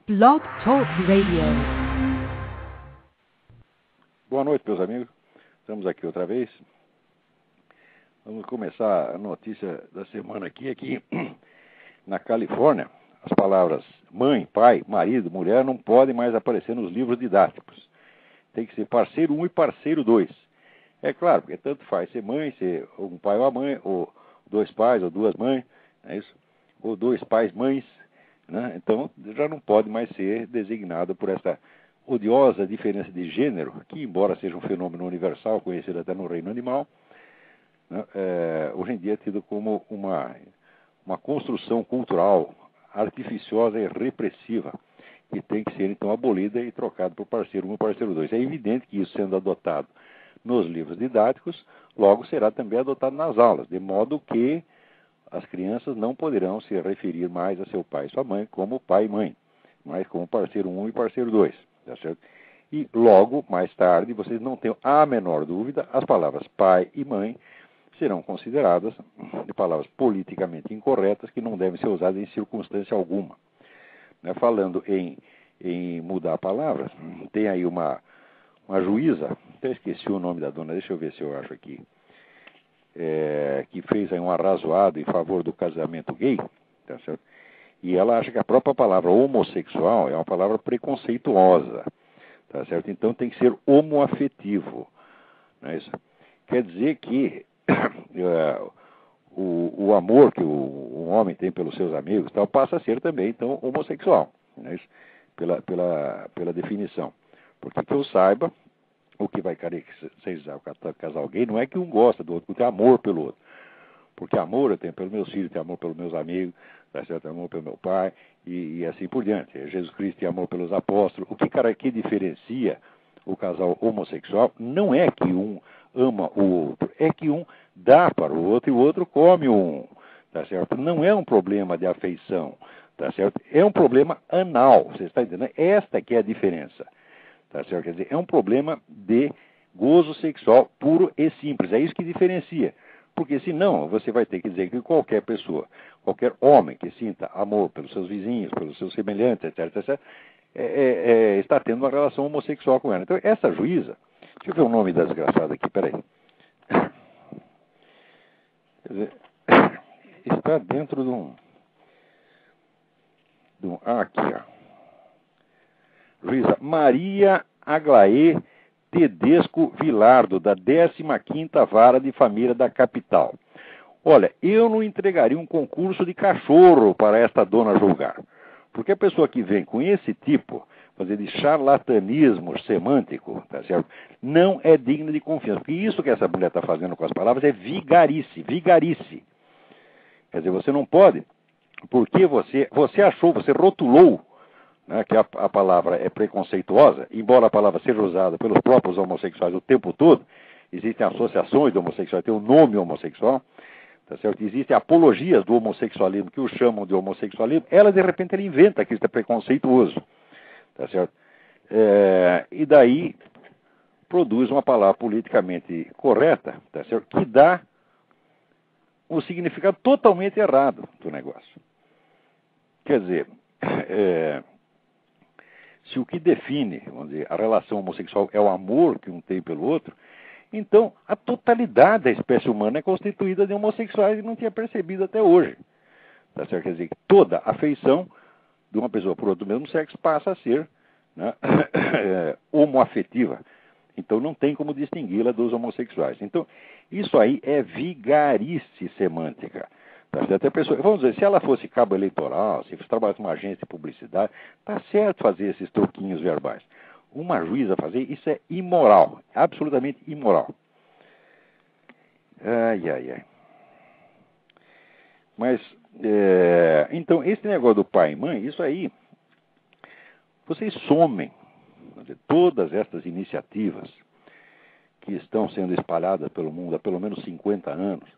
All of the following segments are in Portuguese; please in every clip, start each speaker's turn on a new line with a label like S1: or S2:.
S1: Blog Talk Radio.
S2: Boa noite, meus amigos. Estamos aqui outra vez. Vamos começar a notícia da semana aqui na Califórnia. As palavras mãe, pai, marido, mulher não podem mais aparecer nos livros didáticos. Tem que ser parceiro 1 e parceiro 2. É claro, porque tanto faz ser mãe, ser um pai ou uma mãe, ou dois pais ou duas mães, é isso? Ou dois pais mães, né? Então já não pode mais ser designado por essa odiosa diferença de gênero, que embora seja um fenômeno universal, conhecido até no reino animal, né, hoje em dia é tido como uma construção cultural artificiosa e repressiva, que tem que ser então abolida e trocada por parceiro 1 e parceiro 2. É evidente que isso sendo adotado nos livros didáticos, logo será também adotado nas aulas, de modo que as crianças não poderão se referir mais a seu pai e sua mãe como pai e mãe, mas como parceiro 1 e parceiro 2. Tá certo? E logo, mais tarde, vocês não tenham a menor dúvida, as palavras pai e mãe serão consideradas de palavras politicamente incorretas que não devem ser usadas em circunstância alguma. Né? Falando em mudar palavras, tem aí uma juíza, até esqueci o nome da dona, deixa eu ver se eu acho aqui, que fez aí um arrazoado em favor do casamento gay, tá certo? E ela acha que a própria palavra homossexual é uma palavra preconceituosa, tá certo? Então tem que ser homoafetivo, não é isso? Quer dizer que o amor que um homem tem pelos seus amigos tal, passa a ser também então homossexual, não é isso? Pela definição. Porque que eu saiba, o que vai caracterizar o casal gay não é que um gosta do outro, porque tem amor pelo outro. Porque amor eu tenho pelos meus filhos, tenho amor pelos meus amigos, tá certo? Amor pelo meu pai, e assim por diante. Jesus Cristo tem amor pelos apóstolos. O que diferencia o casal homossexual não é que um ama o outro, é que um dá para o outro e o outro come um, tá certo? Não é um problema de afeição, tá certo? É um problema anal, você está entendendo? Esta que é a diferença. Tá certo? Quer dizer, é um problema de gozo sexual puro e simples. É isso que diferencia. Porque senão você vai ter que dizer que qualquer pessoa, qualquer homem que sinta amor pelos seus vizinhos, pelos seus semelhantes, etc., está tendo uma relação homossexual com ela. Então, essa juíza, deixa eu ver o nome da desgraçada aqui, peraí. Quer dizer, está dentro de um aqui, ó. Juíza Maria Aglaê Tedesco Vilardo, da 15ª Vara de Família da capital. Olha, eu não entregaria um concurso de cachorro para esta dona julgar. Porque a pessoa que vem com esse tipo, fazer de charlatanismo semântico, tá certo? Não é digna de confiança. Porque isso que essa mulher está fazendo com as palavras é vigarice. Quer dizer, você não pode, porque você achou, você rotulou, né, que a palavra é preconceituosa, embora a palavra seja usada pelos próprios homossexuais o tempo todo, existem associações de homossexuais, tem o nome homossexual, tá certo? Existem apologias do homossexualismo que o chamam de homossexualismo, ela de repente ela inventa que isso é preconceituoso, tá certo? E daí produz uma palavra politicamente correta, tá certo? Que dá um significado totalmente errado do negócio. Quer dizer, se o que define, vamos dizer, a relação homossexual é o amor que um tem pelo outro, então a totalidade da espécie humana é constituída de homossexuais e não tinha percebido até hoje. Tá certo? Quer dizer, que toda afeição de uma pessoa por outro do mesmo sexo passa a ser, né, homoafetiva. Então não tem como distingui-la dos homossexuais. Então, isso aí é vigarice semântica. Tá certo? A pessoa, vamos dizer, se ela fosse cabo eleitoral, se trabalhasse numa agência de publicidade, tá certo fazer esses troquinhos verbais. Uma juíza fazer, isso é imoral, absolutamente imoral. Ai. Mas, então, esse negócio do pai e mãe, isso aí, vocês somem, dizer, todas estas iniciativas que estão sendo espalhadas pelo mundo há pelo menos 50 anos,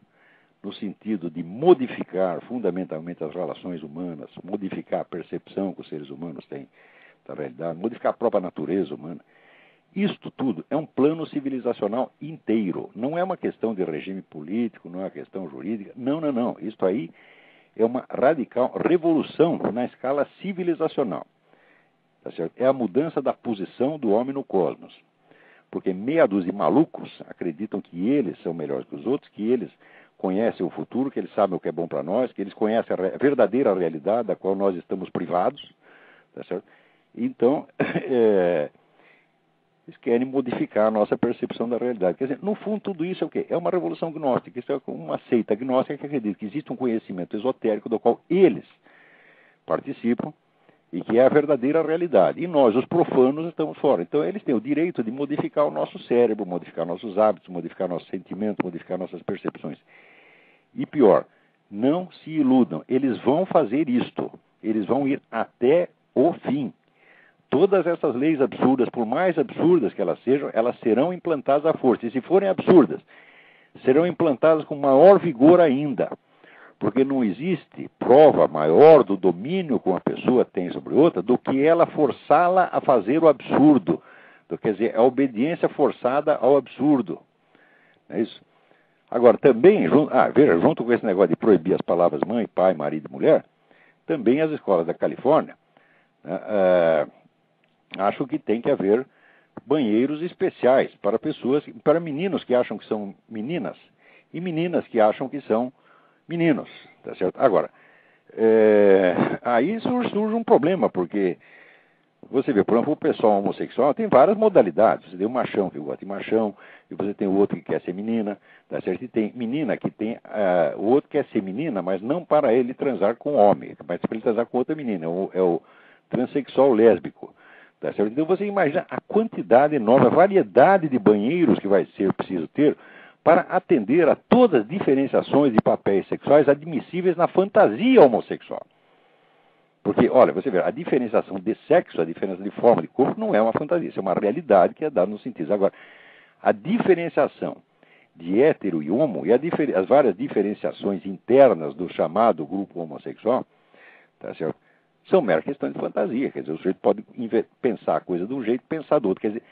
S2: no sentido de modificar fundamentalmente as relações humanas, modificar a percepção que os seres humanos têm da realidade, modificar a própria natureza humana. Isto tudo é um plano civilizacional inteiro. Não é uma questão de regime político, não é uma questão jurídica. Não. Isto aí é uma radical revolução na escala civilizacional. tá certo? É a mudança da posição do homem no cosmos. Porque meia dúzia de malucos acreditam que eles são melhores que os outros, que eles conhecem o futuro, que eles sabem o que é bom para nós, que eles conhecem a verdadeira realidade da qual nós estamos privados, tá certo? Então, eles querem modificar a nossa percepção da realidade. Quer dizer, no fundo, tudo isso é o quê? É uma revolução gnóstica. Isso é uma seita gnóstica que acredita que existe um conhecimento esotérico do qual eles participam e que é a verdadeira realidade. E nós, os profanos, estamos fora. Então, eles têm o direito de modificar o nosso cérebro, modificar nossos hábitos, modificar nossos sentimentos, modificar nossas percepções. E pior, não se iludam. Eles vão fazer isto. Eles vão ir até o fim. Todas essas leis absurdas, por mais absurdas que elas sejam, elas serão implantadas à força. E se forem absurdas, serão implantadas com maior vigor ainda. Porque não existe prova maior do domínio que uma pessoa tem sobre outra do que ela forçá-la a fazer o absurdo. Quer dizer, a obediência forçada ao absurdo. Não é isso? Agora, também, veja, junto com esse negócio de proibir as palavras mãe, pai, marido e mulher, também as escolas da Califórnia acham que tem que haver banheiros especiais para pessoas, para meninos que acham que são meninas e meninas que acham que são meninos, tá certo? Agora, aí surge um problema, porque você vê, por exemplo, o pessoal homossexual tem várias modalidades. Você tem o machão que gosta de machão, e você tem o outro que quer ser menina, tá certo? E tem menina que tem, o outro quer ser menina, mas não para ele transar com homem, mas para ele transar com outra menina, é o transexual lésbico. Tá certo? Então você imagina a quantidade enorme, a variedade de banheiros que vai ser preciso ter para atender a todas as diferenciações de papéis sexuais admissíveis na fantasia homossexual. Porque, olha, você vê, a diferenciação de sexo, a diferença de forma de corpo não é uma fantasia, isso é uma realidade que é dada no sentido. Agora, a diferenciação de hétero e homo e as várias diferenciações internas do chamado grupo homossexual, tá certo? São mera questão de fantasia. Quer dizer, o sujeito pode pensar a coisa de um jeito e pensar do outro. Quer dizer,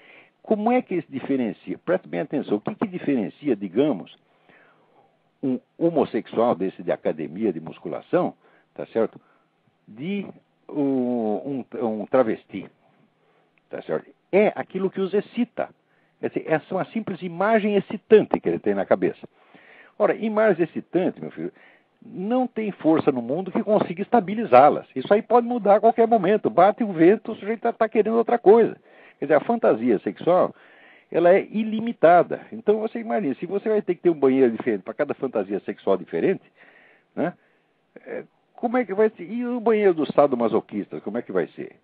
S2: como é que isso diferencia? Preste bem atenção. O que diferencia, digamos, um homossexual desse de academia de musculação, tá certo? De um travesti, tá certo? É aquilo que os excita. Quer dizer, essa é uma simples imagem excitante que ele tem na cabeça. Ora, imagens excitantes, meu filho, não tem força no mundo que consiga estabilizá-las. Isso aí pode mudar a qualquer momento. Bate o vento, o sujeito está querendo outra coisa. Quer dizer, a fantasia sexual, ela é ilimitada. Então você imagina, se você vai ter que ter um banheiro diferente para cada fantasia sexual diferente, né? Como é que vai ser? E o banheiro do sadomasoquista, como é que vai ser?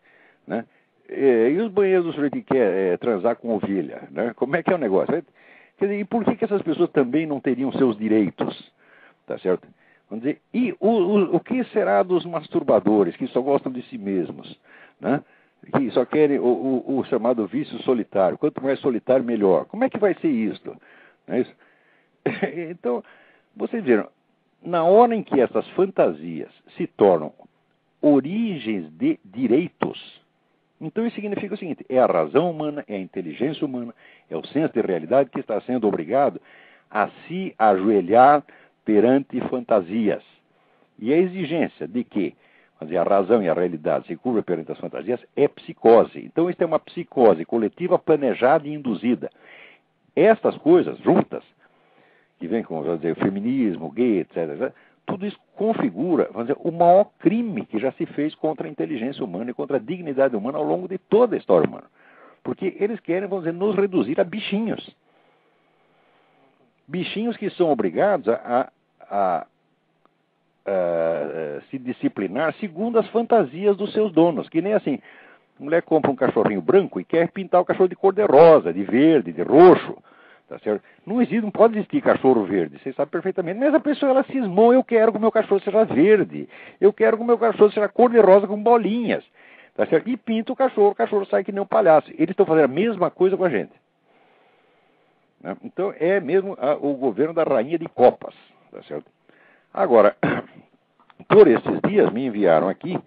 S2: Né? E os banheiros do sujeito que quer transar com ovelha, né? Como é que é o negócio? Quer dizer, e por que essas pessoas também não teriam seus direitos? Tá certo? Vamos dizer, e o que será dos masturbadores que só gostam de si mesmos, né? Que só querem o chamado vício solitário? Quanto mais solitário, melhor. Como é que vai ser isso? Não é isso? Então, vocês viram, na hora em que essas fantasias se tornam origens de direitos, então isso significa o seguinte: é a razão humana, é a inteligência humana, é o senso de realidade que está sendo obrigado a se ajoelhar perante fantasias. E a exigência de que a razão e a realidade se curvam perante as fantasias é psicose. Então isso é uma psicose coletiva planejada e induzida. Estas coisas juntas, que vem com, vamos dizer, o feminismo, o gay, etc., tudo isso configura, vamos dizer, o maior crime que já se fez contra a inteligência humana e contra a dignidade humana ao longo de toda a história humana. Porque eles querem, vamos dizer, nos reduzir a bichinhos. Bichinhos que são obrigados a se disciplinar segundo as fantasias dos seus donos. Que nem assim, a mulher compra um cachorrinho branco e quer pintar o cachorro de cor de rosa, de verde, de roxo. Tá certo? Não pode existir cachorro verde, você sabe perfeitamente. Mas a pessoa, ela cismou: eu quero que o meu cachorro seja verde, eu quero que o meu cachorro seja cor de rosa com bolinhas. Tá certo? E pinta o cachorro sai que nem um palhaço. Eles estão fazendo a mesma coisa com a gente. Né? Então é mesmo o governo da rainha de copas. Tá certo? Agora, por esses dias me enviaram aqui,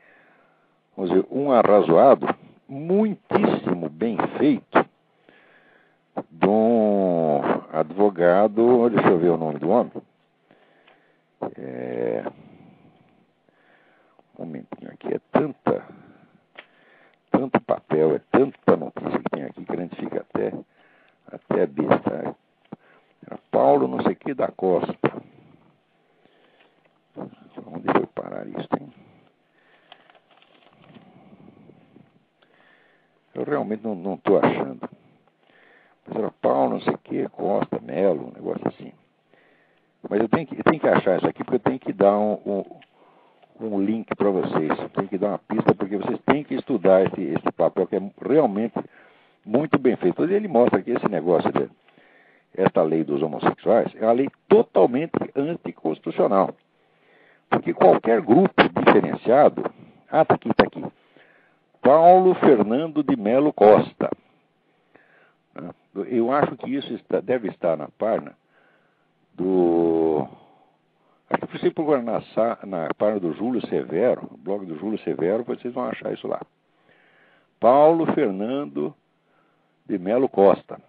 S2: vamos dizer, um arrazoado muitíssimo bem feito de um advogado, deixa eu ver o nome do homem. Um momentinho aqui, é tanto papel, é tanta notícia que tem aqui que a gente fica até besta. Era Paulo não sei o que da Costa. Onde foi parar isso, hein? Eu realmente não estou achando. Mas era Paulo não sei o que, Costa, Melo, um negócio assim. Mas eu tenho que achar isso aqui porque eu tenho que dar um link para vocês. Eu tenho que dar uma pista porque vocês têm que estudar esse papel que é realmente muito bem feito. Ele mostra que esse negócio esta lei dos homossexuais é uma lei totalmente anticonstitucional. Porque qualquer grupo diferenciado... Ah, está aqui. Paulo Fernando de Melo Costa. Eu acho que isso deve estar na página do... Acho que você procurar na página do Júlio Severo, no blog do Júlio Severo, vocês vão achar isso lá. Paulo Fernando de Melo Costa.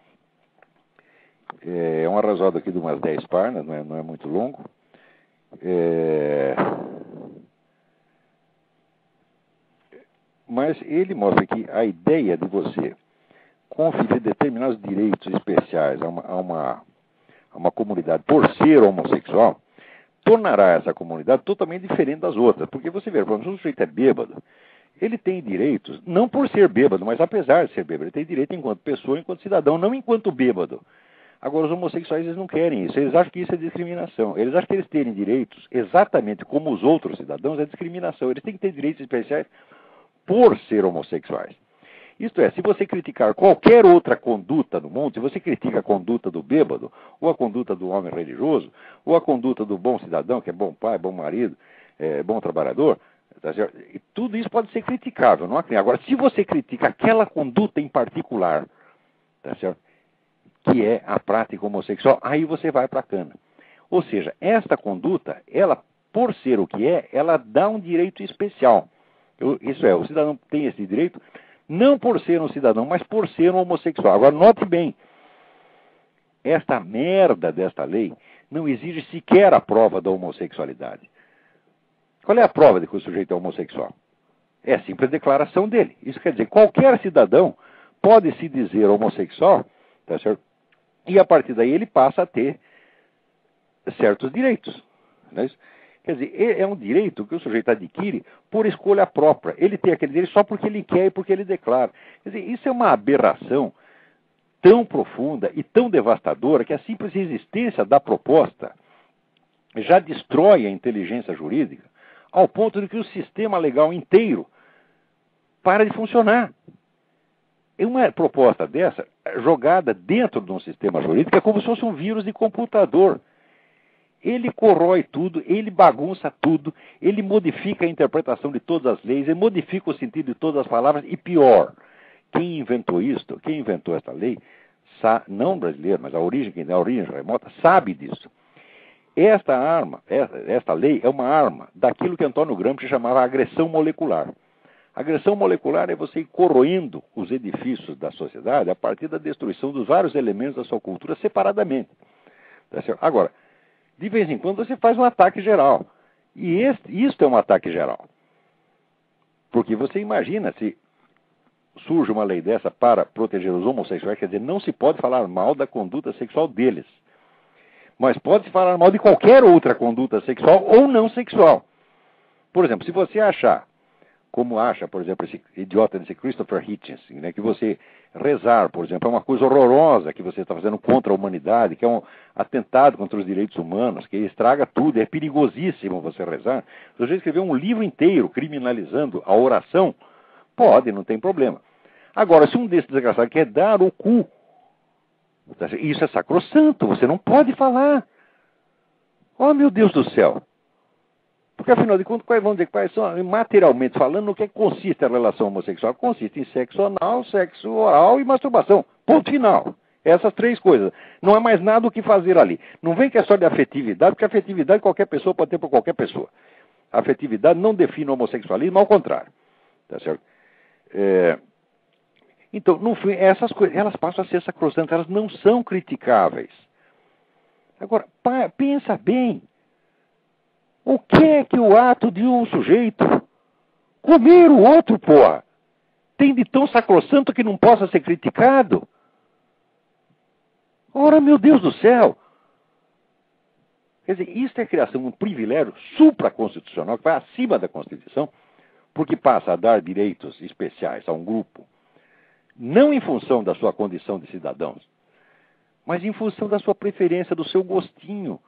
S2: É um arrasado aqui de umas 10 páginas, não é muito longo. Mas ele mostra que a ideia de você conferir determinados direitos especiais a uma comunidade por ser homossexual tornará essa comunidade totalmente diferente das outras. Porque você vê, quando o sujeito é bêbado, ele tem direitos, não por ser bêbado, mas apesar de ser bêbado, ele tem direito enquanto pessoa, enquanto cidadão, não enquanto bêbado. Agora, os homossexuais, eles não querem isso. Eles acham que isso é discriminação. Eles acham que eles terem direitos exatamente como os outros cidadãos é discriminação. Eles têm que ter direitos especiais por ser homossexuais. Isto é, se você criticar qualquer outra conduta no mundo, se você critica a conduta do bêbado, ou a conduta do homem religioso, ou a conduta do bom cidadão, que é bom pai, bom marido, bom trabalhador, tá certo? E tudo isso pode ser criticável, não há crime. Agora, se você critica aquela conduta em particular, tá certo? Que é a prática homossexual, aí você vai para a cana. Ou seja, esta conduta, ela, por ser o que é, ela dá um direito especial. Isso é, o cidadão tem esse direito, não por ser um cidadão, mas por ser um homossexual. Agora, note bem, esta merda desta lei não exige sequer a prova da homossexualidade. Qual é a prova de que o sujeito é homossexual? É a simples declaração dele. Isso quer dizer, qualquer cidadão pode se dizer homossexual, tá certo? E a partir daí ele passa a ter certos direitos. Não é isso? Quer dizer, é um direito que o sujeito adquire por escolha própria. Ele tem aquele direito só porque ele quer e porque ele declara. Quer dizer, isso é uma aberração tão profunda e tão devastadora que a simples existência da proposta já destrói a inteligência jurídica ao ponto de que o sistema legal inteiro para de funcionar. É uma proposta dessa jogada dentro de um sistema jurídico é como se fosse um vírus de computador. Ele corrói tudo, ele bagunça tudo, ele modifica a interpretação de todas as leis, ele modifica o sentido de todas as palavras e pior, quem inventou essa lei, não brasileiro, mas a origem remota, sabe disso. Esta lei é uma arma daquilo que Antônio Gramsci chamava agressão molecular. Agressão molecular é você ir corroendo os edifícios da sociedade a partir da destruição dos vários elementos da sua cultura separadamente. Tá certo? Agora, de vez em quando você faz um ataque geral. E isto é um ataque geral. Porque você imagina se surge uma lei dessa para proteger os homossexuais, quer dizer, não se pode falar mal da conduta sexual deles. Mas pode-se falar mal de qualquer outra conduta sexual ou não sexual. Por exemplo, se você achar, como acha, por exemplo, esse idiota desse Christopher Hitchens, né, que você rezar, por exemplo, é uma coisa horrorosa que você está fazendo contra a humanidade, que é um atentado contra os direitos humanos, que estraga tudo, é perigosíssimo você rezar. Se você escrever um livro inteiro criminalizando a oração, pode, não tem problema. Agora, se um desses desgraçados quer dar o cu, isso é sacrossanto, você não pode falar. Oh, meu Deus do céu. Porque, afinal de contas, vamos dizer quais são, materialmente falando, no que consiste a relação homossexual? Consiste em sexo anal, sexo oral e masturbação. Ponto final. Essas três coisas. Não há mais nada o que fazer ali. Não vem que é só de afetividade, porque afetividade qualquer pessoa pode ter por qualquer pessoa. A afetividade não define o homossexualismo, ao contrário. Tá certo? Então, no fim, essas coisas, elas passam a ser sacrossantas, elas não são criticáveis. Agora, pensa bem. O que é que o ato de um sujeito comer o outro, porra, tem de tão sacrossanto que não possa ser criticado? Ora, meu Deus do céu! Quer dizer, isso é a criação de um privilégio supraconstitucional que vai acima da Constituição, porque passa a dar direitos especiais a um grupo, não em função da sua condição de cidadãos, mas em função da sua preferência, do seu gostinho.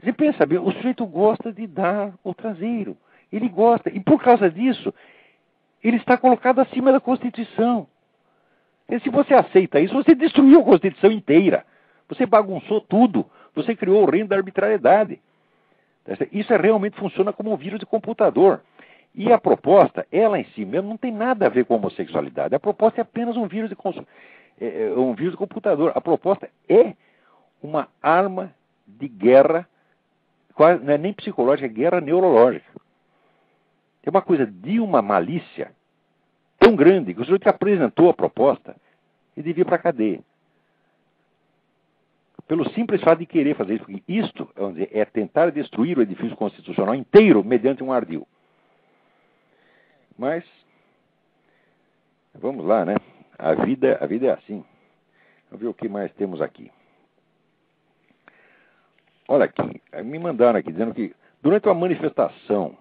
S2: Você pensa bem, o sujeito gosta de dar o traseiro. Ele gosta, e por causa disso, ele está colocado acima da Constituição. E se você aceita isso, você destruiu a Constituição inteira. Você bagunçou tudo. Você criou o reino da arbitrariedade. Isso realmente funciona como um vírus de computador. E a proposta, ela em si mesmo, não tem nada a ver com a homossexualidade. A proposta é apenas um vírus de computador. A proposta é uma arma de guerra, quase, não é nem psicológica, é guerra neurológica. É uma coisa de uma malícia tão grande que o sujeito que apresentou a proposta e devia ir para a cadeia. Pelo simples fato de querer fazer isso, porque isto, vamos dizer, é tentar destruir o edifício constitucional inteiro mediante um ardil. Mas, vamos lá, né? A vida é assim. Vamos ver o que mais temos aqui. Olha aqui, me mandaram aqui dizendo que durante uma manifestação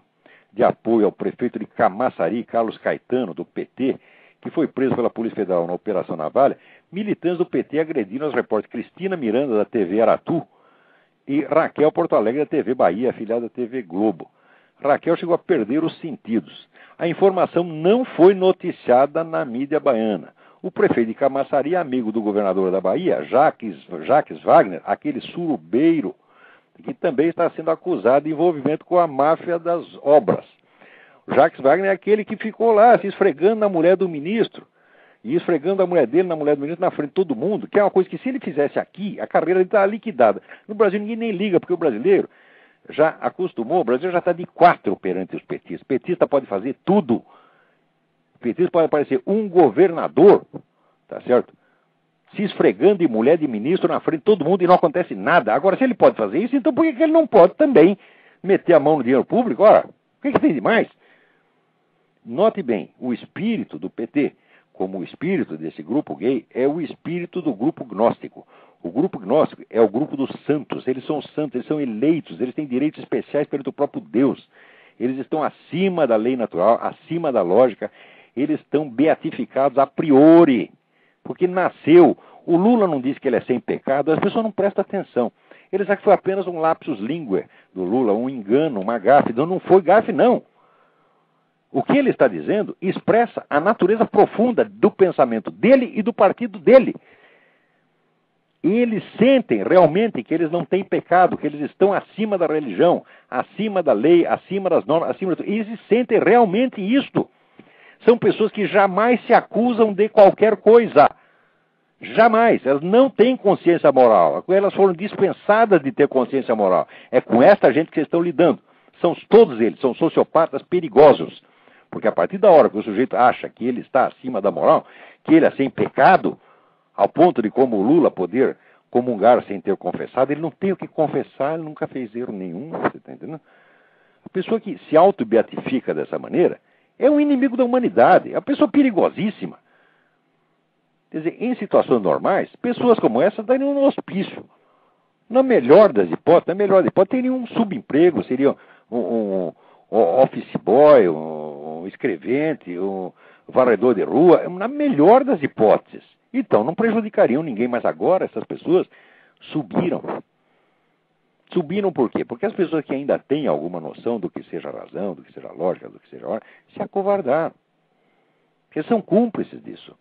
S2: de apoio ao prefeito de Camaçari, Carlos Caetano, do PT, que foi preso pela Polícia Federal na Operação Navalha, militantes do PT agrediram as repórteres Cristina Miranda, da TV Aratu, e Raquel Porto Alegre, da TV Bahia, afiliada da TV Globo. Raquel chegou a perder os sentidos. A informação não foi noticiada na mídia baiana. O prefeito de Camaçari é amigo do governador da Bahia, Jacques Wagner, aquele surubeiro, que também está sendo acusado de envolvimento com a máfia das obras. O Jacques Wagner é aquele que ficou lá se esfregando na mulher do ministro, e esfregando a mulher dele na mulher do ministro na frente de todo mundo, que é uma coisa que se ele fizesse aqui, a carreira dele está liquidada. No Brasil ninguém nem liga, porque o brasileiro já acostumou, o Brasil já está de 4 perante os petistas. O petista pode fazer tudo. O petista pode aparecer um governador, tá certo? Se esfregando de mulher de ministro na frente de todo mundo e não acontece nada. Agora, se ele pode fazer isso, então por que ele não pode também meter a mão no dinheiro público? Ora, o que tem de mais? Note bem, o espírito do PT, como o espírito desse grupo gay, é o espírito do grupo gnóstico. O grupo gnóstico é o grupo dos santos. Eles são santos, eles são eleitos, eles têm direitos especiais perante o próprio Deus. Eles estão acima da lei natural, acima da lógica. Eles estão beatificados a priori, porque nasceu. O Lula não disse que ele é sem pecado, as pessoas não prestam atenção. Eles acham que foi apenas um lapsus linguae do Lula, um engano, uma gafe. Não foi gafe, não. O que ele está dizendo expressa a natureza profunda do pensamento dele e do partido dele. E eles sentem realmente que eles não têm pecado, que eles estão acima da religião, acima da lei, acima das normas, acima de tudo. Eles sentem realmente isto. São pessoas que jamais se acusam de qualquer coisa. Jamais. Elas não têm consciência moral. Elas foram dispensadas de ter consciência moral. É com esta gente que vocês estão lidando. Todos eles são sociopatas perigosos. Porque a partir da hora que o sujeito acha que ele está acima da moral, que ele é sem pecado, ao ponto de como o Lula poder comungar sem ter confessado, ele não tem o que confessar, ele nunca fez erro nenhum, você está entendendo? A pessoa que se auto-beatifica dessa maneira é um inimigo da humanidade, é uma pessoa perigosíssima. Quer dizer, em situações normais, pessoas como essa estariam no hospício. Na melhor das hipóteses, teriam um subemprego, seria um office boy, um escrevente, um varredor de rua, na melhor das hipóteses. Então, não prejudicariam ninguém, mas agora essas pessoas subiram. Subiram por quê? Porque as pessoas que ainda têm alguma noção do que seja razão, do que seja lógica, do que seja hora, se acovardaram. Porque são cúmplices disso.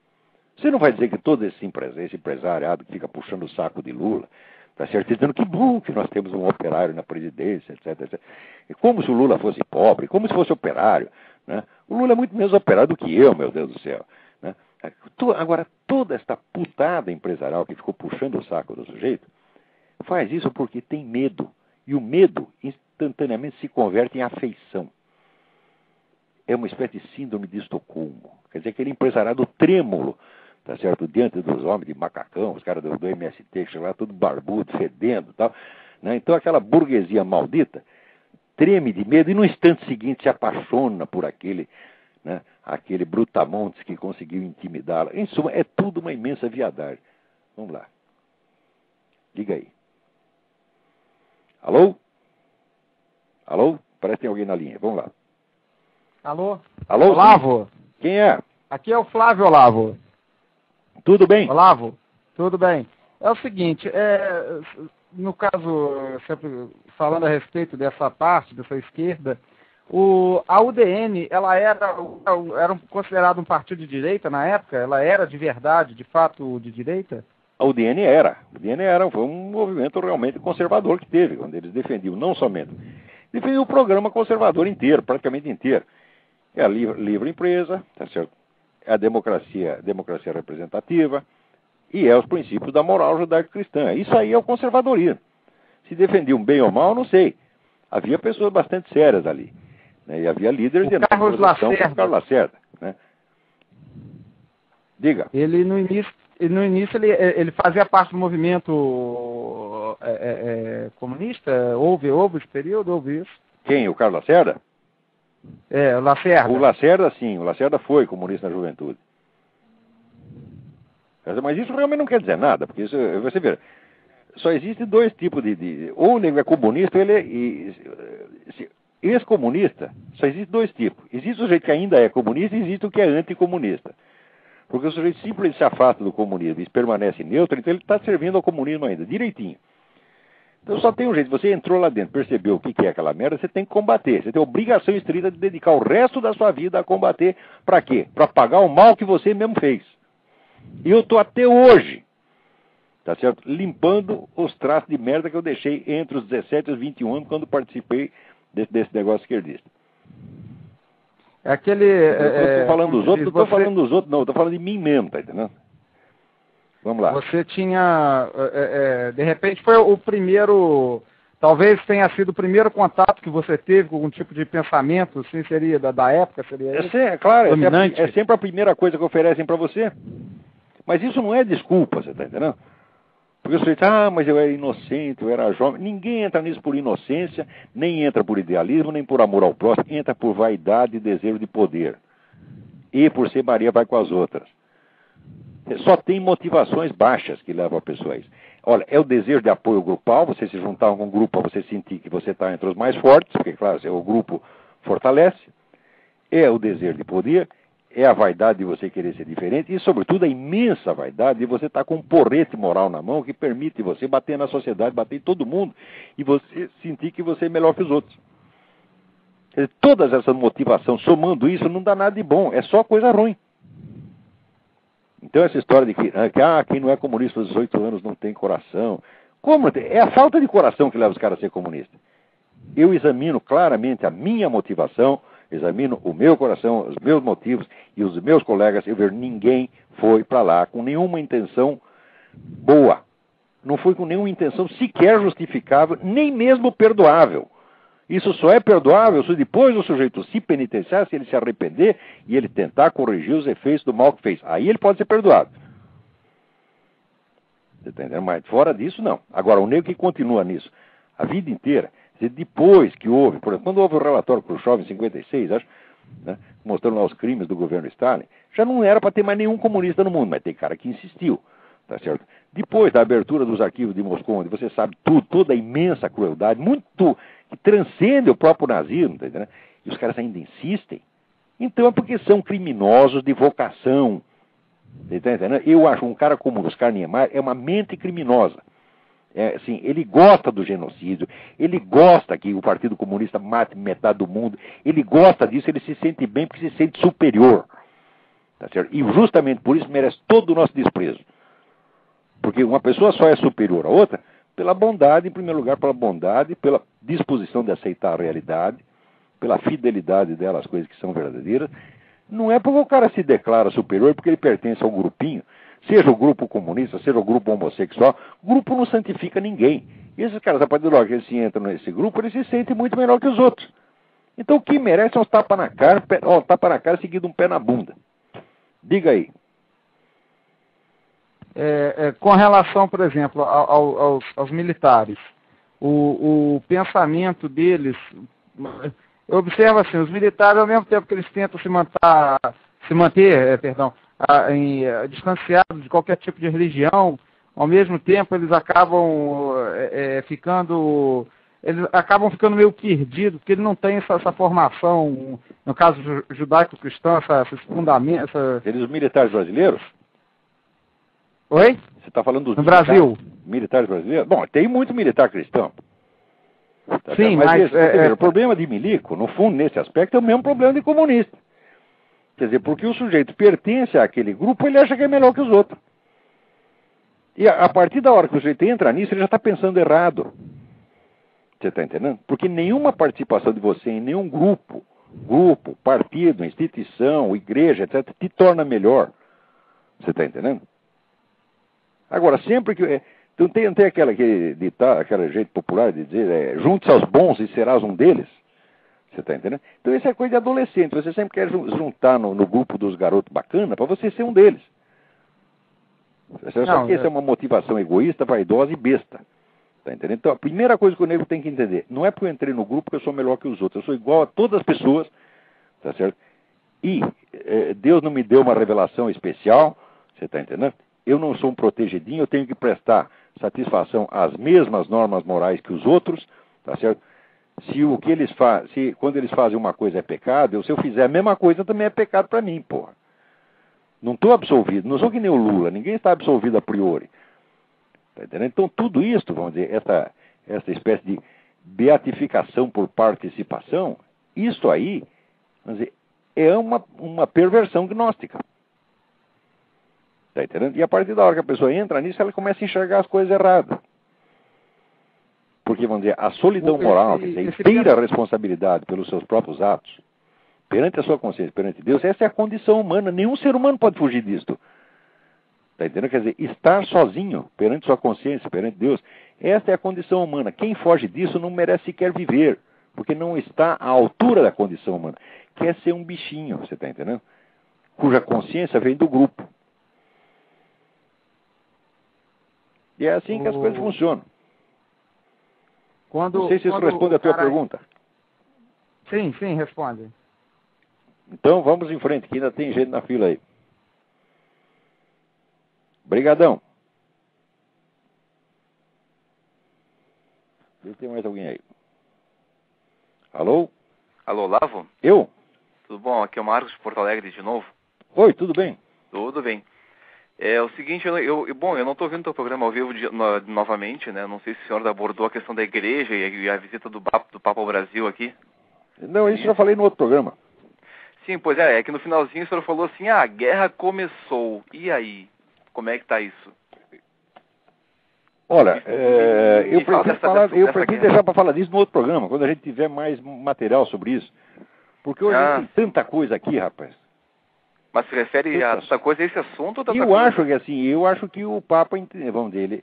S2: Você não vai dizer que todo esse empresariado que fica puxando o saco de Lula, está certo, dizendo que bom que nós temos um operário na presidência, etc, etc. E como se o Lula fosse pobre, como se fosse operário. Né? O Lula é muito menos operário do que eu, meu Deus do céu. Né? Agora, toda esta putada empresarial que ficou puxando o saco do sujeito, faz isso porque tem medo. E o medo instantaneamente se converte em afeição. É uma espécie de síndrome de Estocolmo. Quer dizer, aquele empresariado trêmulo, tá certo? Diante dos homens de macacão, os caras do MST, que chegam lá tudo barbudo, fedendo e tal. Né? Então aquela burguesia maldita treme de medo e no instante seguinte se apaixona por aquele né? Aquele Brutamontes que conseguiu intimidá-la. Em suma, é tudo uma imensa viadagem. Vamos lá. Liga aí. Alô? Alô? Parece que tem alguém na linha. Vamos lá.
S1: Alô?
S2: Alô?
S1: Olavo?
S2: Sim? Quem é?
S1: Aqui é o Flávio Olavo.
S2: Tudo bem?
S1: Olavo? Tudo bem. É o seguinte, no caso, sempre falando a respeito dessa parte, dessa esquerda, a UDN, ela era considerada um partido de direita na época? Ela era de verdade, de fato, de direita?
S2: A UDN era. Foi um movimento realmente conservador que teve, quando eles defendiam, não somente, defendiam o programa conservador inteiro, praticamente inteiro. É a livre empresa, tá certo? É a democracia representativa e é os princípios da moral judaico-cristã. Isso aí é o conservadorismo. Se defendiam bem ou mal, não sei. Havia pessoas bastante sérias ali, né? E havia líderes de
S1: Carlos Lacerda.
S2: Carlos Lacerda, né? Diga.
S1: Ele no início ele fazia parte do movimento comunista? Houve esse período? Houve isso?
S2: Quem? O Carlos Lacerda?
S1: O Lacerda.
S2: O Lacerda, sim. O Lacerda foi comunista na juventude. Mas isso realmente não quer dizer nada, porque isso, você vê, só existe dois tipos ou ele é comunista, ou ele é ex-comunista. Só existe dois tipos. Existe o sujeito que ainda é comunista e existe o que é anticomunista. Porque o sujeito simplesmente se afasta do comunismo e permanece neutro, então ele está servindo ao comunismo ainda, direitinho. Então só tem um jeito, você entrou lá dentro, percebeu o que é aquela merda, você tem que combater. Você tem a obrigação estrita de dedicar o resto da sua vida a combater. Para quê? Para pagar o mal que você mesmo fez. E eu estou até hoje, tá certo? Limpando os traços de merda que eu deixei entre os 17 e os 21 anos quando participei desse negócio esquerdista.
S1: É aquele...
S2: Eu estou falando dos outros, não estou falando dos outros, não, estou falando de mim mesmo, tá entendendo? Vamos lá.
S1: Você tinha, de repente foi o primeiro, talvez tenha sido o primeiro contato que você teve com algum tipo de pensamento, assim, seria da época, seria isso?
S2: Claro,
S1: dominante?
S2: É sempre a primeira coisa que oferecem para você. Mas isso não é desculpa, você está entendendo? Porque você diz, mas eu era inocente, eu era jovem. Ninguém entra nisso por inocência, nem entra por idealismo, nem por amor ao próximo, entra por vaidade e desejo de poder. E por ser Maria vai com as outras. Só tem motivações baixas que levam a pessoa a isso. Olha, é o desejo de apoio grupal, você se juntar com um grupo para você sentir que você está entre os mais fortes, porque, claro, o grupo fortalece. É o desejo de poder, é a vaidade de você querer ser diferente e, sobretudo, a imensa vaidade de você estar com um porrete moral na mão que permite você bater na sociedade, bater em todo mundo e você sentir que você é melhor que os outros. Quer dizer, todas essas motivações, somando isso, não dá nada de bom, é só coisa ruim. Então essa história de que quem não é comunista aos 18 anos não tem coração. Como? É a falta de coração que leva os caras a ser comunistas. Eu examino claramente a minha motivação, examino o meu coração, os meus motivos e os meus colegas, eu vejo ninguém foi para lá com nenhuma intenção boa. Não foi com nenhuma intenção sequer justificável, nem mesmo perdoável. Isso só é perdoável se depois o sujeito se penitenciar, se ele se arrepender e ele tentar corrigir os efeitos do mal que fez. Aí ele pode ser perdoado. Você tá entendendo? Mas fora disso, não. Agora, o negro que continua nisso a vida inteira, depois que houve, por exemplo, quando houve o relatório Khrushchev em 56, acho, né, mostrando lá os crimes do governo Stalin, já não era para ter mais nenhum comunista no mundo, mas tem cara que insistiu. Tá certo? Depois da abertura dos arquivos de Moscou, onde você sabe tudo, toda a imensa crueldade, muito que transcende o próprio nazismo, tá entendendo? E os caras ainda insistem. Então é porque são criminosos de vocação. Você tá entendendo? Eu acho um cara como o Oscar Niemeyer é uma mente criminosa. Assim, ele gosta do genocídio, ele gosta que o Partido Comunista mate metade do mundo, ele gosta disso, ele se sente bem porque se sente superior. Tá certo? E justamente por isso merece todo o nosso desprezo. Porque uma pessoa só é superior à outra pela bondade, em primeiro lugar, pela bondade, pela disposição de aceitar a realidade, pela fidelidade dela às coisas que são verdadeiras. Não é porque o cara se declara superior porque ele pertence ao grupinho, seja o grupo comunista, seja o grupo homossexual. O grupo não santifica ninguém. E esses caras, a partir do momento que eles se entram nesse grupo, eles se sentem muito melhor que os outros. Então o que merece é um tapa na cara, tapa na cara seguido um pé na bunda. Diga aí.
S1: Com relação, por exemplo, aos militares, o pensamento deles eu observo assim, os militares, ao mesmo tempo que eles tentam se manter, distanciados de qualquer tipo de religião, ao mesmo tempo eles acabam ficando meio perdidos, porque eles não têm essa formação, no caso judaico-cristão, esses fundamentos.
S2: Eles, os militares brasileiros?
S1: Oi?
S2: Você está falando dos
S1: no Brasil?
S2: Militares brasileiros? Bom, tem muito militar cristão.
S1: Sim,
S2: mas o problema de milico, no fundo, nesse aspecto, é o mesmo problema de comunista. Quer dizer, porque o sujeito pertence àquele grupo, ele acha que é melhor que os outros. E a partir da hora que o sujeito entra nisso, ele já está pensando errado. Você está entendendo? Porque nenhuma participação de você em nenhum grupo, partido, instituição, igreja, etc., te torna melhor. Você está entendendo? Agora, sempre que... Então tem aquele jeito popular de dizer, junte-se aos bons e serás um deles. Você está entendendo? Então isso é coisa de adolescente. Você sempre quer juntar no grupo dos garotos bacana para você ser um deles. Só que isso é uma motivação egoísta, vaidosa e besta. Tá entendendo? Então a primeira coisa que o nego tem que entender, não é porque eu entrei no grupo que eu sou melhor que os outros. Eu sou igual a todas as pessoas, tá certo? E Deus não me deu uma revelação especial, você está entendendo? Eu não sou um protegidinho, eu tenho que prestar satisfação às mesmas normas morais que os outros, tá certo? Quando eles fazem uma coisa é pecado, se eu fizer a mesma coisa também é pecado para mim, porra. Não estou absolvido, não sou que nem o Lula, ninguém está absolvido a priori. Tá entendendo? Então tudo isso, vamos dizer, essa espécie de beatificação por participação, isso aí, vamos dizer, é uma perversão gnóstica. Tá entendendo? E a partir da hora que a pessoa entra nisso, ela começa a enxergar as coisas erradas. Porque, vamos dizer, a solidão moral, quer dizer, inteira responsabilidade pelos seus próprios atos, perante a sua consciência, perante Deus, essa é a condição humana. Nenhum ser humano pode fugir disto. Tá entendendo? Quer dizer, estar sozinho perante sua consciência, perante Deus, essa é a condição humana. Quem foge disso não merece sequer viver, porque não está à altura da condição humana. Quer ser um bichinho, você está entendendo? Cuja consciência vem do grupo. E é assim que as coisas funcionam. Não sei se isso responde a tua pergunta.
S1: Sim, responde.
S2: Então vamos em frente, que ainda tem gente na fila aí. Brigadão. Vê se tem mais alguém aí. Alô?
S3: Alô, Lavo?
S2: Eu?
S3: Tudo bom? Aqui é o Marcos de Porto Alegre de novo.
S2: Oi, tudo bem?
S3: Tudo bem. É o seguinte, eu não estou ouvindo o teu programa ao vivo novamente, né? Não sei se o senhor abordou a questão da igreja e a visita do Papa ao Brasil aqui.
S2: Não, isso já falei no outro programa.
S3: Sim, pois é que no finalzinho o senhor falou assim, a guerra começou. E aí? Como é que está isso?
S2: Olha, eu prefiro deixar para falar disso no outro programa, quando a gente tiver mais material sobre isso. Porque hoje tem tanta coisa aqui, rapaz.
S3: Mas se refere a tanta coisa, a esse assunto ou tanta
S2: coisa? Eu acho que o Papa, vamos dizer,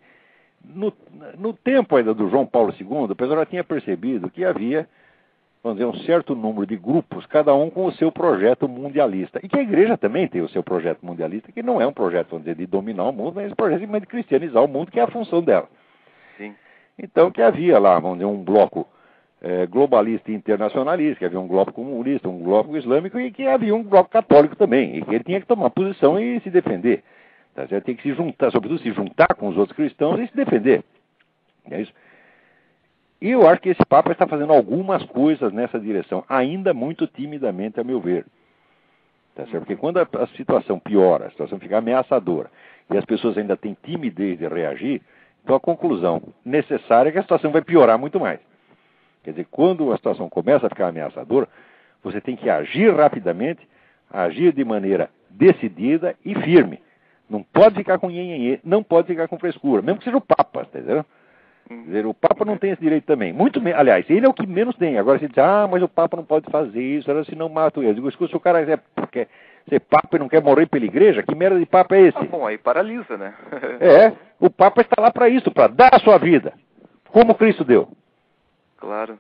S2: no tempo ainda do João Paulo II, o pessoal já tinha percebido que havia, vamos dizer, um certo número de grupos, cada um com o seu projeto mundialista. E que a igreja também tem o seu projeto mundialista, que não é um projeto, vamos dizer, de dominar o mundo, mas um projeto de cristianizar o mundo, que é a função dela.
S3: Sim.
S2: Então, que havia lá, vamos dizer, um bloco globalista e internacionalista, que havia um bloco comunista, um bloco islâmico, e que havia um bloco católico também, e que ele tinha que tomar posição e se defender. Tá certo? Tem que se juntar, sobretudo se juntar com os outros cristãos e se defender. É isso. E eu acho que esse Papa está fazendo algumas coisas nessa direção, ainda muito timidamente, a meu ver. Tá certo? Porque quando a situação piora, a situação fica ameaçadora, e as pessoas ainda têm timidez de reagir, então a conclusão necessária é que a situação vai piorar muito mais. Quer dizer, quando a situação começa a ficar ameaçadora, você tem que agir rapidamente, agir de maneira decidida e firme. Não pode ficar com nhenhenhê, não pode ficar com frescura, mesmo que seja o Papa, tá entendendo? Quer dizer, o Papa não tem esse direito também. Aliás, ele é o que menos tem. Agora você diz, mas o Papa não pode fazer isso, senão mata ele. Eu digo, escuta, se o cara quer ser Papa e não quer morrer pela igreja, que merda de Papa é esse?
S3: Ah, bom, aí paralisa, né?
S2: O Papa está lá para isso, para dar a sua vida, como Cristo deu.
S3: Claro.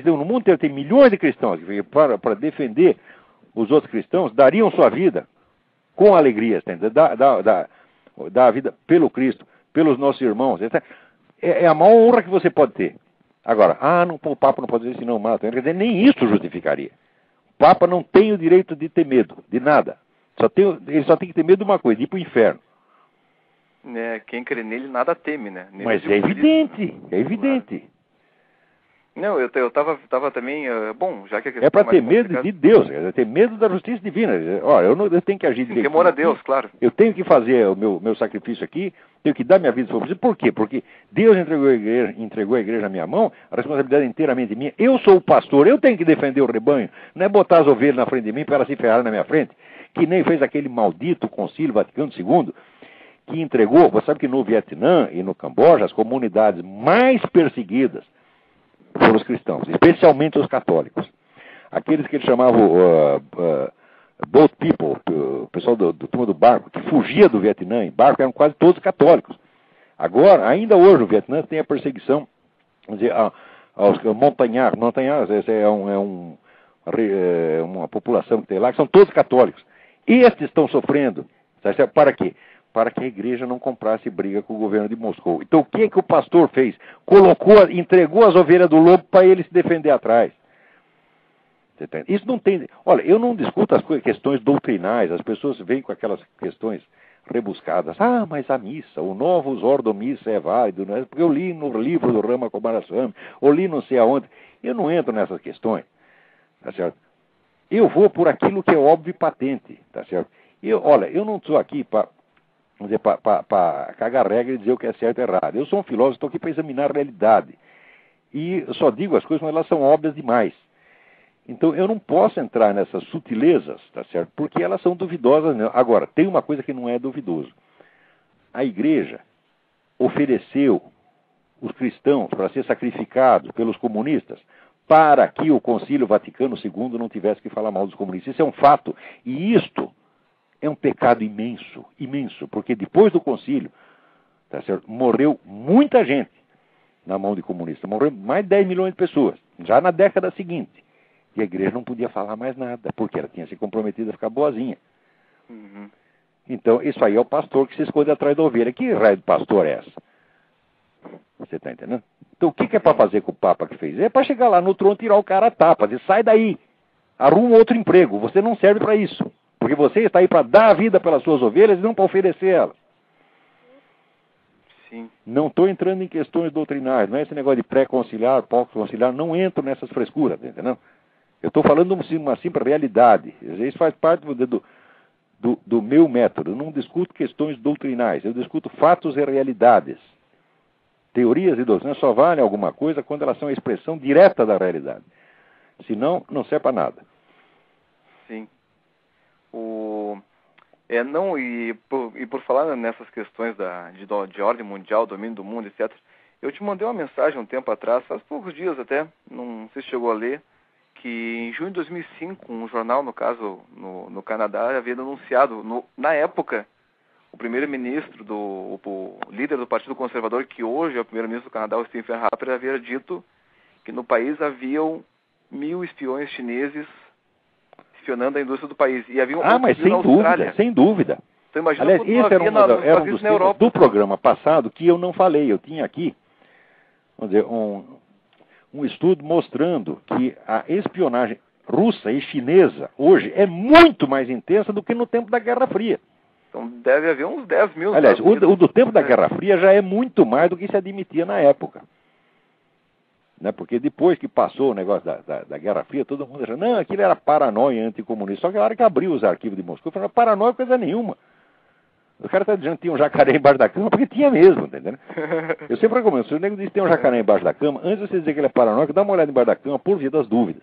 S2: No mundo inteiro tem milhões de cristãos que para defender os outros cristãos dariam sua vida com alegria, dar a vida pelo Cristo, pelos nossos irmãos. É a maior honra que você pode ter. Agora, o Papa não pode dizer assim, não mata. Quer dizer, nem isso justificaria. O Papa não tem o direito de ter medo, de nada. Ele só tem que ter medo de uma coisa, de ir para o inferno.
S3: Quem crê nele nada teme, né?
S2: Mas é evidente, é evidente.
S3: Claro. Não, eu tava também, bom, já que a questão
S2: é para ter medo de Deus, é ter medo da justiça divina. Olha, eu tenho que agir direito.
S3: Temor a Deus, claro.
S2: Eu tenho que fazer o meu sacrifício aqui, tenho que dar minha vida sobre isso. Por quê? Porque Deus entregou a igreja na minha mão, a responsabilidade é inteiramente minha. Eu sou o pastor, eu tenho que defender o rebanho, não é botar as ovelhas na frente de mim para elas se ferrarem na minha frente, que nem fez aquele maldito Concílio Vaticano II, que entregou, você sabe que no Vietnã e no Camboja, as comunidades mais perseguidas foram os cristãos, especialmente os católicos. Aqueles que eles chamavam boat people, o pessoal do turma do barco, que fugia do Vietnã em barco, eram quase todos católicos. Agora, ainda hoje, o Vietnã tem a perseguição, vamos dizer, aos montanhares. Montanhares uma população que tem lá, que são todos católicos. Estes estão sofrendo. Para quê? Para que a igreja não comprasse briga com o governo de Moscou. Então o que o pastor fez? Entregou as ovelhas do lobo para ele se defender atrás. Isso não tem... Olha, eu não discuto as questões doutrinais, as pessoas vêm com aquelas questões rebuscadas. Mas a missa, o Novus Ordo Missa é válido, não é? Porque eu li no livro do Rama Kumaraswamy, ou li não sei aonde. Eu não entro nessas questões, tá certo? Eu vou por aquilo que é óbvio e patente, tá certo? Olha, eu não estou aqui para cagar regra e dizer o que é certo e errado. Eu sou um filósofo, estou aqui para examinar a realidade. E eu só digo as coisas quando elas são óbvias demais. Então eu não posso entrar nessas sutilezas, tá certo? Porque elas são duvidosas. Não. Agora, tem uma coisa que não é duvidoso. A igreja ofereceu os cristãos para ser sacrificados pelos comunistas para que o Concílio Vaticano II não tivesse que falar mal dos comunistas. Isso é um fato. E isto é um pecado imenso, imenso, porque depois do concílio, tá certo, morreu muita gente na mão de comunistas. Morreu mais de 10 milhões de pessoas, já na década seguinte. E a igreja não podia falar mais nada, porque ela tinha se comprometido a ficar boazinha.
S3: Uhum.
S2: Então, isso aí é o pastor que se esconde atrás da ovelha. Que raio de pastor é essa? Você está entendendo? Então, o que é para fazer com o Papa que fez? É para chegar lá no trono, tirar o cara a tapa, dizer, sai daí, arruma outro emprego, você não serve para isso. Porque você está aí para dar a vida pelas suas ovelhas e não para oferecer elas.
S3: Sim.
S2: Não estou entrando em questões doutrinais, não é esse negócio de pré-conciliar, pós-conciliar, não entro nessas frescuras, entendeu? Eu estou falando de uma simples realidade. Isso faz parte do meu método. Eu não discuto questões doutrinais, eu discuto fatos e realidades. Teorias e doutrinas só valem alguma coisa quando elas são a expressão direta da realidade. Senão, não serve para nada.
S3: Sim. Por falar nessas questões de ordem mundial, domínio do mundo, etc., eu te mandei uma mensagem um tempo atrás, faz poucos dias até, não sei se chegou a ler, que em junho de 2005, um jornal, no caso, no Canadá, havia denunciado, na época, o primeiro-ministro, o líder do Partido Conservador, que hoje é o primeiro-ministro do Canadá, o Stephen Harper, havia dito que no país haviam 1.000 espiões chineses espionando a indústria do país. E havia
S2: mas sem dúvida.
S3: Então, imagina.
S2: Aliás, esse era um dos temas do programa passado que eu não falei. Eu tinha aqui, vamos dizer, um estudo mostrando que a espionagem russa e chinesa hoje é muito mais intensa do que no tempo da Guerra Fria.
S3: Então deve haver uns 10 mil.
S2: Aliás, o do tempo da Guerra Fria já é muito mais do que se admitia na época. Né? Porque depois que passou o negócio da Guerra Fria, todo mundo achou, não, aquilo era paranoia anticomunista. Só que a hora que abriu os arquivos de Moscou, falou, paranoia coisa nenhuma. O cara está dizendo que tinha um jacaré embaixo da cama, porque tinha mesmo, entendeu? Eu sempre recomendo, se o nego diz que tem um jacaré embaixo da cama, antes de você dizer que ele é paranoico, dá uma olhada embaixo da cama, por via das dúvidas.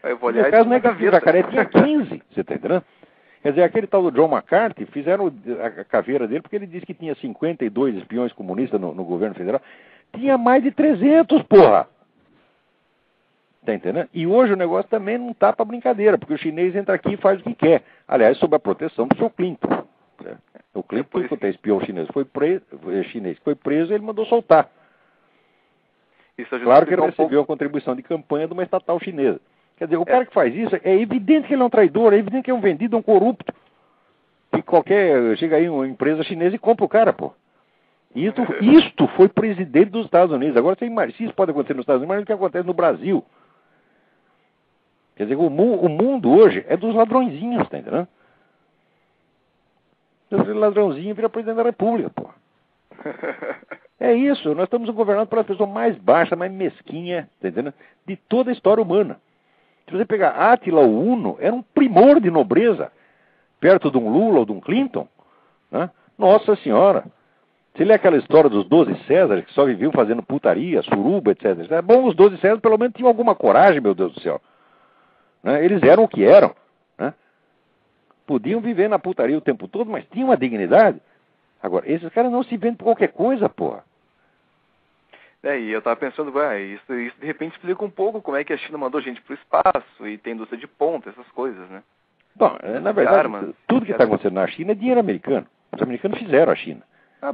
S3: Eu vou olhar.
S2: No caso não é que o jacaré tinha 15, você está entendendo? Quer dizer, aquele tal do John McCarthy, fizeram a caveira dele porque ele disse que tinha 52 espiões comunistas no governo federal. Tinha mais de 300, porra! Tá entendendo? E hoje o negócio também não tá para brincadeira, porque o chinês entra aqui e faz o que quer. Aliás, sob a proteção do seu Clinton. O Clinton, quando espião chinês foi preso, ele mandou soltar. Claro que ele recebeu a contribuição de campanha de uma estatal chinesa. Quer dizer, o cara que faz isso, é evidente que ele é um traidor, é evidente que é um vendido, um corrupto. Que chega aí uma empresa chinesa e compra o cara, pô. Isto foi presidente dos Estados Unidos. Agora, se isso pode acontecer nos Estados Unidos, mas o que acontece no Brasil? Quer dizer, o mundo hoje é dos ladrõezinhos, tá entendendo? O ladrãozinho vira presidente da República, pô. É isso, nós estamos governando pela pessoa mais baixa, mais mesquinha, tá entendendo? De toda a história humana. Se você pegar Átila o Uno, era um primor de nobreza, perto de um Lula ou de um Clinton, né? Nossa Senhora! Se lê aquela história dos 12 Césares, que só viviam fazendo putaria, suruba, etc. É bom, os 12 Césares pelo menos tinham alguma coragem, meu Deus do céu. Né? Eles eram o que eram. Né? Podiam viver na putaria o tempo todo, mas tinham uma dignidade. Agora, esses caras não se vendem por qualquer coisa, porra.
S3: E eu tava pensando, isso de repente explica um pouco como é que a China mandou gente pro espaço e tem indústria de ponta, essas coisas, né?
S2: Bom, na verdade, tudo que está acontecendo na China é dinheiro americano. Os americanos fizeram a China.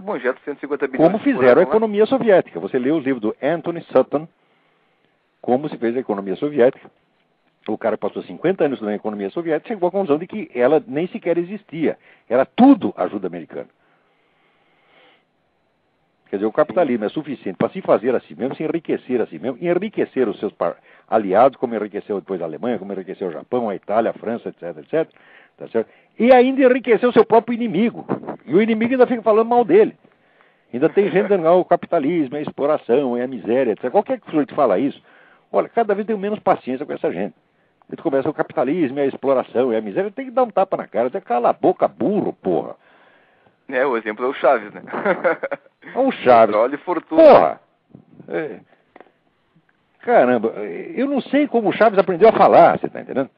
S3: Bom, já 150 bilhões.
S2: Como fizeram a economia soviética. Você lê os livros do Anthony Sutton, como se fez a economia soviética. O cara passou 50 anos na economia soviética e chegou à conclusão de que ela nem sequer existia. Era tudo ajuda americana. Quer dizer, o capitalismo é suficiente para se fazer a si mesmo, se enriquecer a si mesmo, e enriquecer os seus aliados, como enriqueceu depois a Alemanha, como enriqueceu o Japão, a Itália, a França, etc, etc. Tá certo? E ainda enriqueceu o seu próprio inimigo. E o inimigo ainda fica falando mal dele. Ainda tem gente dizendo, o capitalismo é a exploração, é a miséria, etc. Qualquer que te fala isso, olha, cada vez tenho menos paciência com essa gente. Ele começa, o capitalismo é a exploração, é a miséria, tem que dar um tapa na cara, tem que calar a boca, burro, porra.
S3: O exemplo é o Chaves, né?
S2: O Chaves.
S3: Olha, fortuna.
S2: Porra! Caramba, eu não sei como o Chaves aprendeu a falar, você tá entendendo?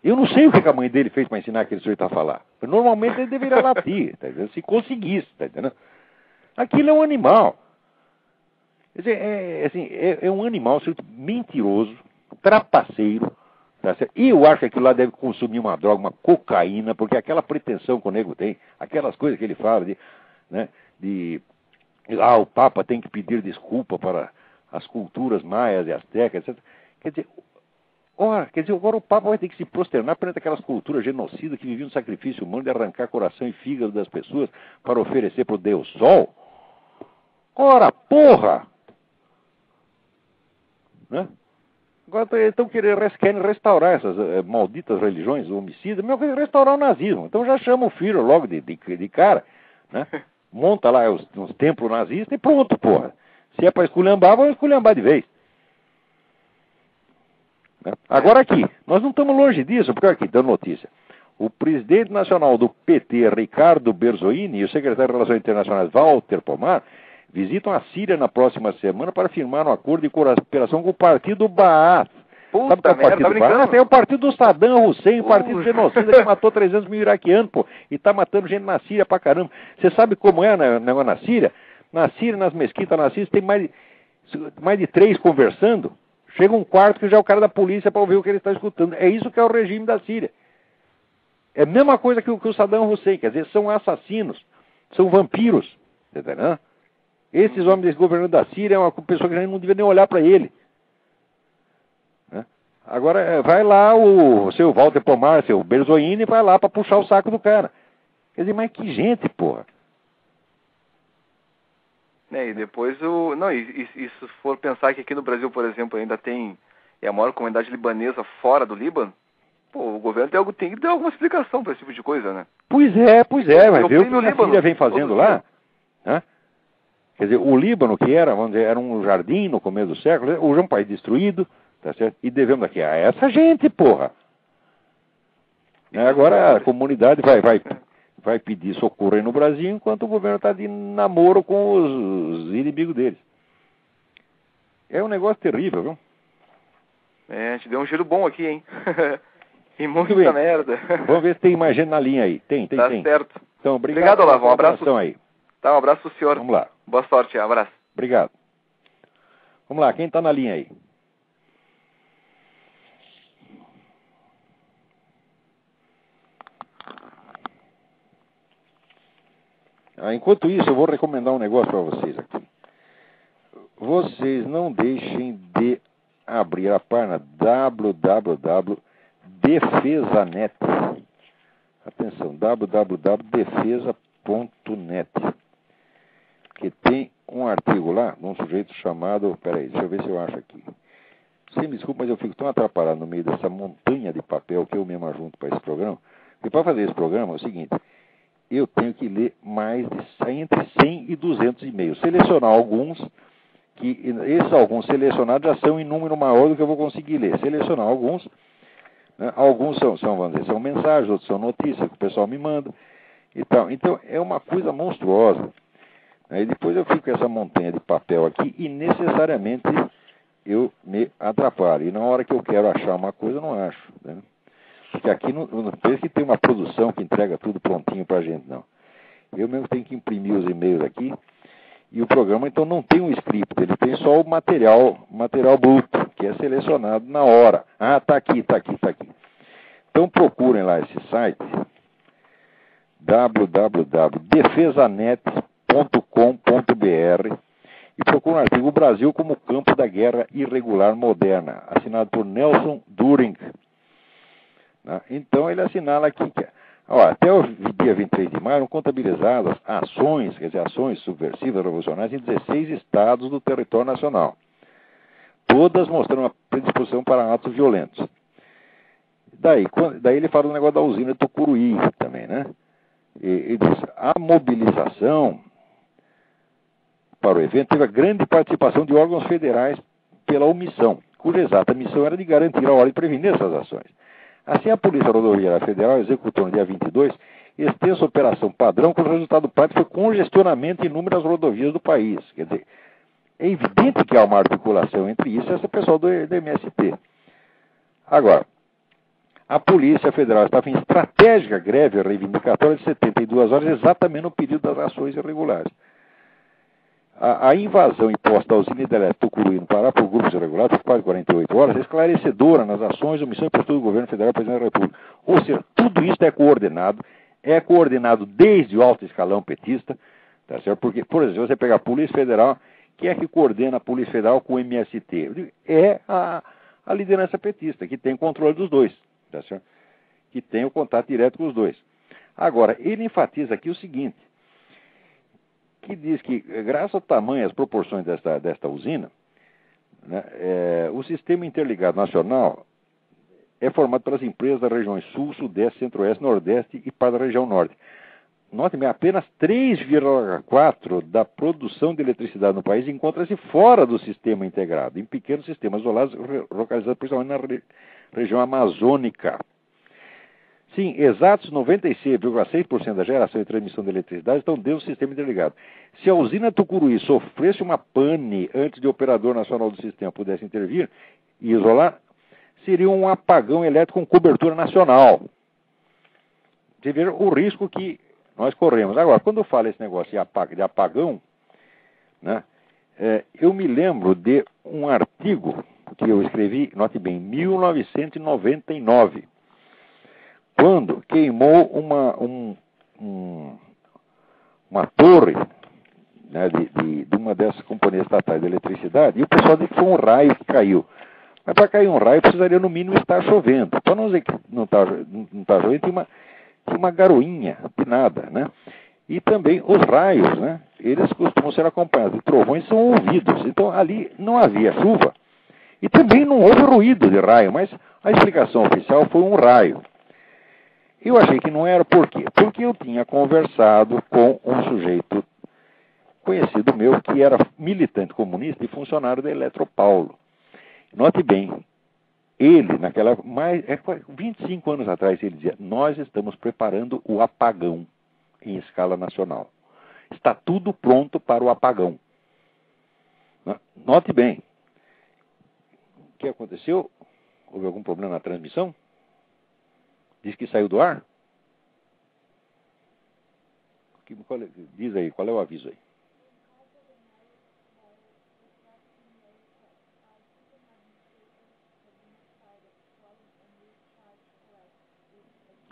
S2: Eu não sei o que a mãe dele fez para ensinar aquele sujeito a falar. Normalmente ele deveria latir, tá entendendo? Se conseguisse, tá entendendo? Aquilo é um animal. Quer dizer, é um animal mentiroso, trapaceiro. Tá certo? E eu acho que aquilo lá deve consumir uma droga, uma cocaína, porque aquela pretensão que o nego tem, aquelas coisas que ele fala o Papa tem que pedir desculpa para as culturas maias e astecas, etc. Quer dizer, agora o Papa vai ter que se prosternar perante aquelas culturas genocidas que viviam no sacrifício humano de arrancar coração e fígado das pessoas para oferecer para o Deus Sol? Ora, porra! Né? Agora querem restaurar essas malditas religiões homicidas, mesmo que restaurar o nazismo. Então já chama o Führer logo de cara, né? Monta lá uns templos nazistas e pronto, porra. Se é para esculhambar, vamos esculhambar de vez. Agora aqui, nós não estamos longe disso, porque aqui, dando notícia. O presidente nacional do PT, Ricardo Berzoini, e o secretário de Relações Internacionais, Walter Pomar, visitam a Síria na próxima semana para firmar um acordo de cooperação com o partido Baath. Sabe qual é o partido Baath? É o partido do Saddam Hussein, o partido genocida que matou 300 mil iraquianos, pô, e tá matando gente na Síria pra caramba. Você sabe como é negócio na Síria? Na Síria, nas mesquitas na Síria, tem mais de 3 conversando. Chega um quarto que já é o cara da polícia para ouvir o que ele está escutando. É isso que é o regime da Síria. É a mesma coisa que o Saddam Hussein, quer dizer, são assassinos, são vampiros. Entendeu? Esses homens desse governo da Síria é uma pessoa que a gente não devia nem olhar para ele. Né? Agora, vai lá o seu Walter Pomar, seu Berzoini, vai lá para puxar o saco do cara. Quer dizer, mas que gente, porra.
S3: E depois e se for pensar que aqui no Brasil, por exemplo, ainda tem a maior comunidade libanesa fora do Líbano, o governo tem que dar alguma explicação para esse tipo de coisa, né?
S2: Pois é, mas vê o que a Síria vem fazendo lá. Né? Quer dizer, o Líbano, que era um jardim no começo do século, hoje é um país destruído, tá certo? E devemos aqui a essa gente, porra. Agora a comunidade vai pedir socorro aí no Brasil, enquanto o governo está de namoro com os inimigos deles. É um negócio terrível, viu?
S3: A gente deu um giro bom aqui, hein? E muita merda.
S2: Vamos ver se tem mais gente na linha aí. Tem.
S3: Tá certo.
S2: Então, obrigado
S3: Olavo. Um abraço.
S2: Aí.
S3: Tá, um abraço pro senhor.
S2: Vamos lá.
S3: Boa sorte, abraço.
S2: Obrigado. Vamos lá, quem está na linha aí? Enquanto isso, eu vou recomendar um negócio para vocês aqui. Vocês não deixem de abrir a página www.defesanet. Atenção, www.defesa.net. que tem um artigo lá, de um sujeito chamado... Peraí, deixa eu ver se eu acho aqui. Você me desculpa, mas eu fico tão atrapalhado no meio dessa montanha de papel que eu mesmo ajunto para esse programa. E para fazer esse programa é o seguinte, eu tenho que ler mais de entre 100 e 200 e-mails. Selecionar alguns, que esses alguns selecionados já são em número maior do que eu vou conseguir ler. Selecionar alguns, né? Alguns vamos dizer, são mensagens, outros são notícias que o pessoal me manda e tal. Então, é uma coisa monstruosa. Aí depois eu fico com essa montanha de papel aqui e necessariamente eu me atrapalho. E na hora que eu quero achar uma coisa, eu não acho. Né? Porque aqui não parece que tem uma produção que entrega tudo prontinho para a gente, não. Eu mesmo tenho que imprimir os e-mails aqui. E o programa, então, não tem um script. Ele tem só o material bruto, que é selecionado na hora. Ah, tá aqui. Então, procurem lá esse site, www.defesanet.com.br, e procurem o artigo "O Brasil como campo da guerra irregular moderna", assinado por Nelson During. Então, ele assinala aqui que até o dia 23 de maio eram contabilizadas ações, quer dizer, ações subversivas revolucionárias em 16 estados do território nacional. Todas mostrando uma predisposição para atos violentos. Daí ele fala do negócio da usina de Tucuruí também, né? E diz, a mobilização para o evento teve a grande participação de órgãos federais pela omissão, cuja exata missão era de garantir a ordem e prevenir essas ações. Assim, a Polícia Rodoviária Federal executou no dia 22 extensa operação padrão, cujo resultado prático foi congestionamento em inúmeras rodovias do país. Quer dizer, é evidente que há uma articulação entre isso e esse pessoal do MST. Agora, a Polícia Federal estava em estratégica greve reivindicatória de 72 horas, exatamente no período das ações irregulares. A invasão imposta à usina hidrelétrica Tucuruí no Pará por grupos irregulares por quase 48 horas é esclarecedora nas ações, omissão e postura do governo federal e presidente da República. Ou seja, tudo isso é coordenado desde o alto escalão petista, tá certo? Porque, por exemplo, você pegar a Polícia Federal, quem é que coordena a Polícia Federal com o MST? É a liderança petista, que tem controle dos dois, tá certo? Que tem o contato direto com os dois. Agora, ele enfatiza aqui o seguinte, que diz que, graças ao tamanho e às proporções desta usina, né, o Sistema Interligado Nacional é formado pelas empresas das regiões Sul, Sudeste, Centro-Oeste, Nordeste e para a região Norte. Note bem, apenas 3,4% da produção de eletricidade no país encontra-se fora do sistema integrado, em pequenos sistemas isolados, localizados principalmente na região amazônica. Sim, exatos 96,6% da geração e transmissão de eletricidade estão dentro do sistema interligado. Se a usina Tucuruí sofresse uma pane antes de o operador nacional do sistema pudesse intervir e isolar, seria um apagão elétrico com cobertura nacional. Você vê o risco que nós corremos. Agora, quando eu falo esse negócio de apagão, né, eu me lembro de um artigo que eu escrevi, note bem, em 1999. Quando queimou uma torre, né, de uma dessas companhias estatais de eletricidade, e o pessoal disse que foi um raio que caiu. Mas para cair um raio precisaria no mínimo estar chovendo. Para não dizer que não está chovendo, tinha uma garoinha de nada, né? E também os raios, né? Eles costumam ser acompanhados de trovões e são ouvidos. Então ali não havia chuva. E também não houve ruído de raio, mas a explicação oficial foi um raio. Eu achei que não era. Por quê? Porque eu tinha conversado com um sujeito conhecido meu que era militante comunista e funcionário da Eletropaulo. Note bem, ele, 25 anos atrás, ele dizia, nós estamos preparando o apagão em escala nacional. Está tudo pronto para o apagão. Note bem, o que aconteceu? Houve algum problema na transmissão? Diz que saiu do ar? Diz aí, qual é o aviso aí?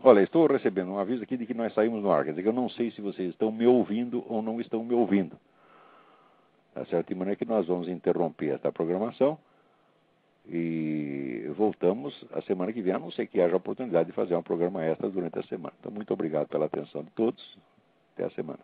S2: Olha, estou recebendo um aviso aqui de que nós saímos no ar. Quer dizer que eu não sei se vocês estão me ouvindo ou não estão me ouvindo. Tá certo? De maneira que nós vamos interromper esta programação e voltamos a semana que vem, a não ser que haja oportunidade de fazer um programa extra durante a semana. Então, muito obrigado pela atenção de todos. Até a semana.